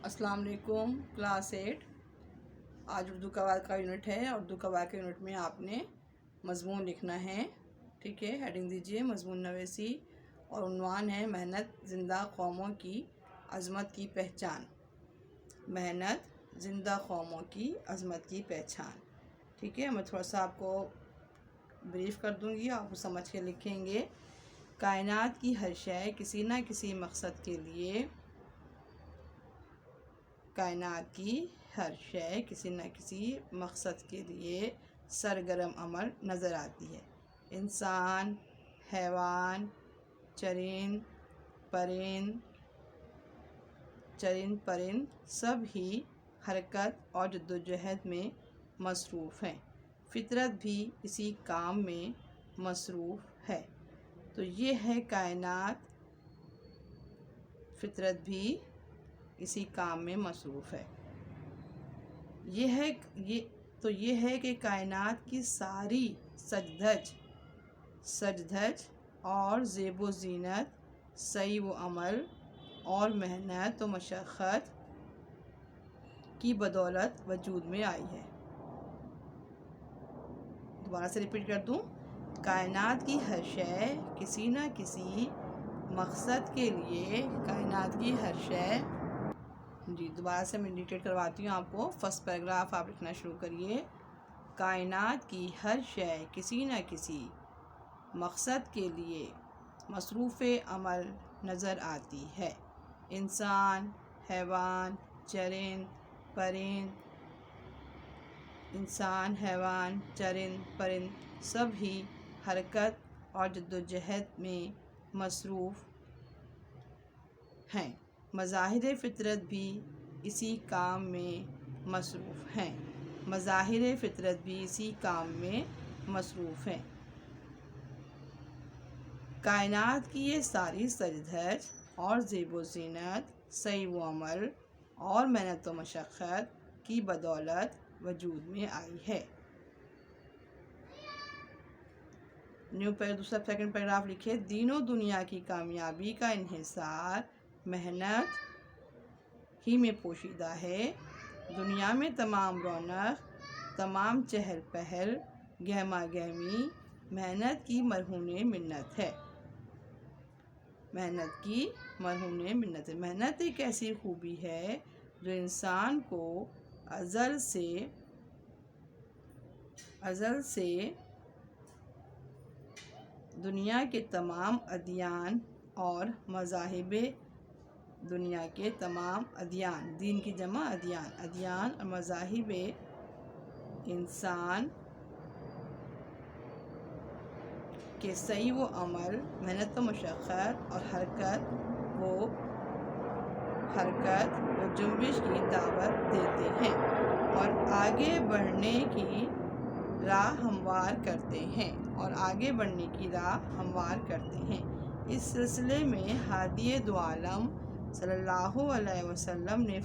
السلام علیکم کلاس 8 آج اردو قواعد کا یونٹ ہے۔ اردو قواعد کے یونٹ میں آپ نے مضمون لکھنا ہے، ٹھیک ہے۔ ہیڈنگ دیجئے مضمون نویسی اور عنوان ہے محنت زندہ قوموں کی عظمت کی پہچان۔ محنت زندہ قوموں کی عظمت کی پہچان، ٹھیک ہے۔ میں تھوڑا سا آپ کو بریف کر دوں گی، آپ کو سمجھ کے لکھیں گے۔ کائنات کی ہر شے کسی نہ کسی مقصد کے لیے کائنات کی ہر شے کسی نہ کسی مقصد کے لیے سرگرم عمل نظر آتی ہے۔ انسان، حیوان، چرند پرند سب ہی حرکت اور جدوجہد میں مصروف ہیں۔ فطرت بھی اسی کام میں مصروف ہے۔ تو یہ ہے کائنات، فطرت بھی اسی کام میں مصروف ہے۔ یہ ہے کہ کائنات کی ساری سج دھج اور زیب و زینت سعی و عمل اور محنت و مشقت کی بدولت وجود میں آئی ہے۔ دوبارہ سے ریپیٹ کر دوں، کائنات کی ہر شے کسی نہ کسی مقصد کے لیے کائنات کی ہر شے دوبارہ سے میں ڈیٹیل کرواتی ہوں آپ کو۔ فرسٹ پیراگراف آپ لکھنا شروع کریے۔ کائنات کی ہر شے کسی نہ کسی مقصد کے لیے مصروف عمل نظر آتی ہے۔ انسان، حیوان، چرند پرند سب ہی حرکت اور جدوجہد میں مصروف ہیں۔ مظاہر فطرت بھی اسی کام میں مصروف ہیں۔ کائنات کی یہ ساری سج دھج اور زیب و زینت سعی و عمل اور محنت و مشقت کی بدولت وجود میں آئی ہے۔ دوسرا سیکنڈ پیراگراف لکھے۔ دین و دنیا کی کامیابی کا انحصار محنت ہی میں پوشیدہ ہے۔ دنیا میں تمام رونق، تمام چہل پہل، گہما گہمی محنت کی مرہون منت ہے۔ محنت ایک ایسی خوبی ہے جو انسان کو ازل سے دنیا کے تمام ادیان اور مذاہب دین کی جمع ادیان اور مذاہب انسان کے سعی و عمل، محنت و مشقت اور حرکت و جنبش کی دعوت دیتے ہیں اور آگے بڑھنے کی راہ ہموار کرتے ہیں۔ اس سلسلے میں ہادی دو عالم صلی اللہ علیہ وسلم نے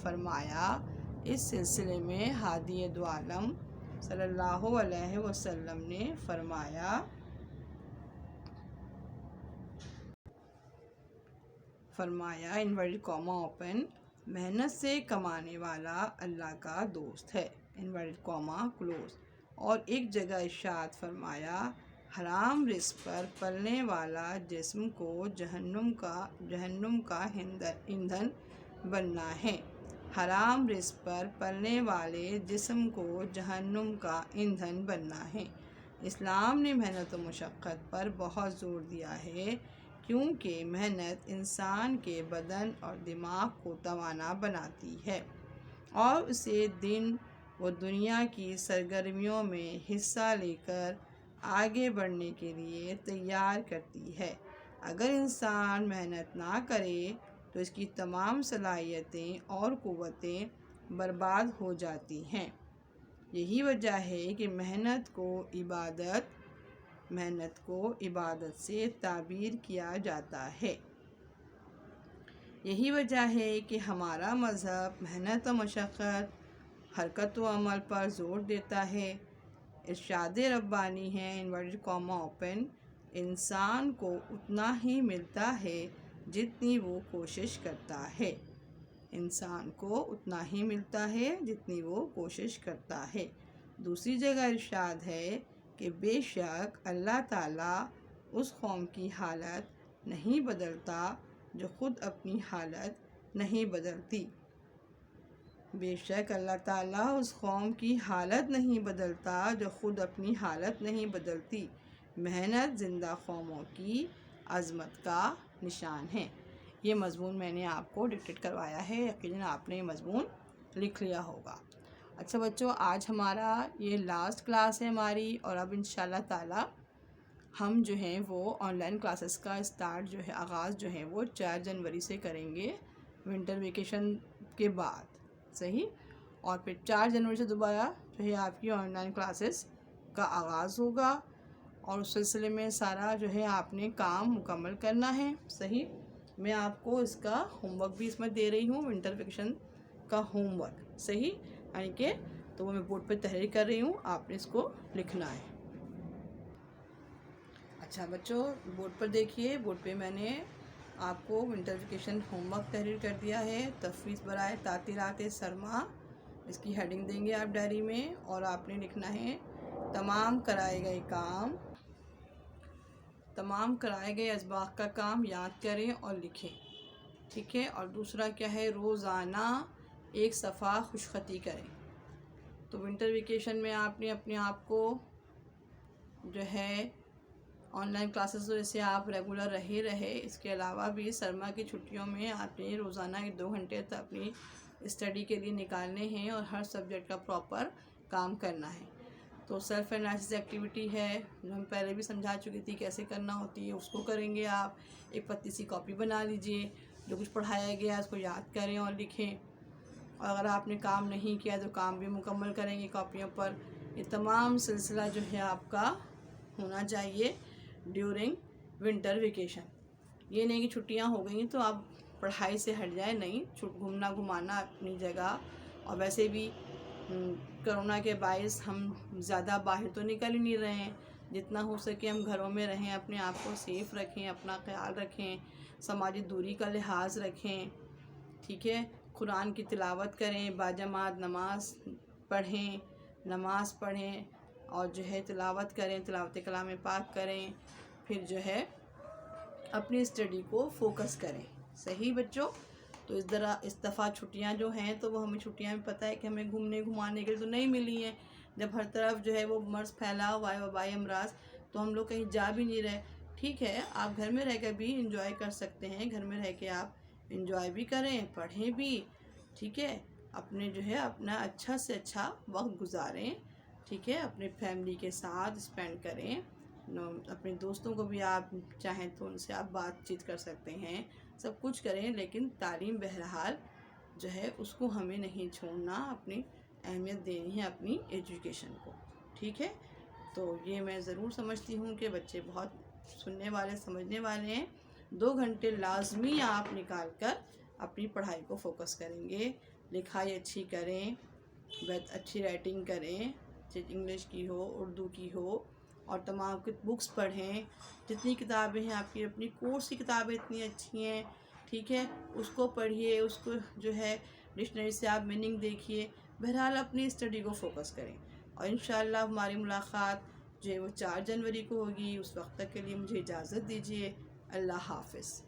فرمایا انورٹڈ کاما اوپن، محنت سے کمانے والا اللہ کا دوست ہے، انورٹڈ کاما کلوز۔ اور ایک جگہ ارشاد فرمایا، حرام رزق پر پلنے والا جسم کو جہنم کا ایندھن بننا ہے۔ حرام رزق پر پلنے والے جسم کو جہنم کا ایندھن بننا ہے۔ اسلام نے محنت و مشقت پر بہت زور دیا ہے، کیونکہ محنت انسان کے بدن اور دماغ کو توانا بناتی ہے اور اسے دین و دنیا کی سرگرمیوں میں حصہ لے کر آگے بڑھنے کے لیے تیار کرتی ہے۔ اگر انسان محنت نہ کرے تو اس کی تمام صلاحیتیں اور قوتیں برباد ہو جاتی ہیں۔ یہی وجہ ہے کہ محنت کو عبادت سے تعبیر کیا جاتا ہے۔ یہی وجہ ہے کہ ہمارا مذہب محنت و مشقت، حرکت و عمل پر زور دیتا ہے۔ ارشاد ربانی ہے، انورٹڈ کاما اوپن، انسان کو اتنا ہی ملتا ہے جتنی وہ کوشش کرتا ہے۔ انسان کو اتنا ہی ملتا ہے جتنی وہ کوشش کرتا ہے۔ دوسری جگہ ارشاد ہے کہ بے شک اللہ تعالیٰ اس قوم کی حالت نہیں بدلتا جو خود اپنی حالت نہیں بدلتی۔ بے شک اللہ تعالیٰ اس قوم کی حالت نہیں بدلتا جو خود اپنی حالت نہیں بدلتی۔ محنت زندہ قوموں کی عظمت کا نشان ہے۔ یہ مضمون میں نے آپ کو ڈکٹیٹ کروایا ہے، یقیناً آپ نے یہ مضمون لکھ لیا ہوگا۔ اچھا بچوں، آج ہمارا یہ لاسٹ کلاس ہے ہماری، اور اب انشاءاللہ تعالی ہم جو ہیں وہ آن لائن کلاسز کا اسٹارٹ جو ہے، آغاز جو ہے وہ 4 جنوری سے کریں گے، ونٹر ویکیشن کے بعد، صحیح؟ اور پھر 4 جنوری سے دوبارہ جو ہے آپ کی آن لائن کلاسز کا آغاز ہوگا، اور اس سلسلے میں سارا جو ہے آپ نے کام مکمل کرنا ہے، صحیح؟ میں آپ کو اس کا ہوم ورک بھی اس میں دے رہی ہوں، ونٹر ویکیشن کا ہوم ورک، صحیح؟ یعنی کہ تو وہ میں بورڈ پہ تحریر کر رہی ہوں، آپ نے اس کو لکھنا ہے۔ اچھا بچوں، بورڈ پر دیکھیے، بورڈ پہ میں نے آپ کو ونٹر ویکیشن ہوم ورک تحریر کر دیا ہے، تفویض برائے تعطیلات سرما، اس کی ہیڈنگ دیں گے آپ ڈائری میں، اور آپ نے لکھنا ہے تمام کرائے گئے اسباق کا کام یاد کریں اور لکھیں، ٹھیک ہے؟ اور دوسرا کیا ہے، روزانہ 1 صفحہ خوش خطی کریں۔ تو ونٹر ویکیشن میں آپ نے اپنے آپ کو جو ہے آن لائن کلاسز سے آپ ریگولر رہے، اس کے علاوہ بھی سرما کی چھٹیوں میں آپ نے روزانہ 2 گھنٹے اپنی اسٹڈی کے لیے نکالنے ہیں، اور ہر سبجیکٹ کا پراپر کام کرنا ہے۔ تو سیلف انالائسس ایکٹیویٹی ہے، جو ہم پہلے بھی سمجھا چکی تھی کیسے کرنا ہوتی ہے، اس کو کریں گے آپ۔ ایک پتلی سی کاپی بنا لیجئے، جو کچھ پڑھایا گیا اس کو یاد کریں اور لکھیں، اور اگر آپ نے کام نہیں کیا تو کام بھی مکمل کریں گے کاپیوں پر۔ یہ تمام سلسلہ جو ہے آپ کا ہونا چاہیے ڈیورنگ ونٹر ویکیشن۔ یہ نہیں کہ چھٹیاں ہو گئیں تو آپ پڑھائی سے ہٹ جائیں، نہیں، گھومنا گھمانا اپنی جگہ، اور ویسے بھی کرونا کے باعث ہم زیادہ باہر تو نکل ہی نہیں رہے ہیں، جتنا ہو سکے ہم گھروں میں رہیں، اپنے آپ کو سیف رکھیں، اپنا خیال رکھیں، سماجی دوری کا لحاظ رکھیں، ٹھیک ہے؟ قرآن کی تلاوت کریں، باجماعت نماز پڑھیں، اور جو ہے تلاوت کریں، تلاوت کلام پاک کریں، پھر جو ہے اپنی اسٹڈی کو فوکس کریں، صحیح بچوں؟ تو اس دفعہ چھٹیاں جو ہیں تو وہ ہمیں چھٹیاں میں پتہ ہے کہ ہمیں گھومنے گھمانے کے لیے تو نہیں ملی ہیں، جب ہر طرف جو ہے وہ مرض پھیلا ہوا ہے، وبائی امراض، تو ہم لوگ کہیں جا بھی نہیں رہے۔ ٹھیک ہے، آپ گھر میں رہ کے بھی انجوائے کر سکتے ہیں، گھر میں رہ کے آپ انجوائے بھی کریں، پڑھیں بھی، ٹھیک ہے؟ اپنے جو ہے اپنا اچھا سے اچھا وقت گزاریں، ٹھیک ہے؟ اپنے فیملی کے ساتھ اسپینڈ کریں، اپنے دوستوں کو بھی آپ چاہیں تو ان سے آپ بات چیت کر سکتے ہیں، سب کچھ کریں، لیکن تعلیم بہرحال جو ہے اس کو ہمیں نہیں چھوڑنا، اپنی اہمیت دینی ہے اپنی ایجوکیشن کو، ٹھیک ہے؟ تو یہ میں ضرور سمجھتی ہوں کہ بچے بہت سننے والے سمجھنے والے ہیں۔ 2 گھنٹے لازمی آپ نکال کر اپنی پڑھائی کو فوکس کریں گے، لکھائی اچھی کریں، اچھی رائٹنگ کریں، چاہے انگلش کی ہو، اردو کی ہو، اور تمام بکس پڑھیں، جتنی کتابیں ہیں آپ کی اپنی کورس کی کتابیں اتنی اچھی ہیں، ٹھیک ہے؟ اس کو پڑھیے، اس کو جو ہے ڈکشنری سے آپ میننگ دیکھیے، بہرحال اپنی اسٹڈی کو فوکس کریں، اور انشاءاللہ ہماری ملاقات جو ہے وہ 4 جنوری کو ہوگی۔ اس وقت تک کے لیے مجھے اجازت دیجیے، اللہ حافظ۔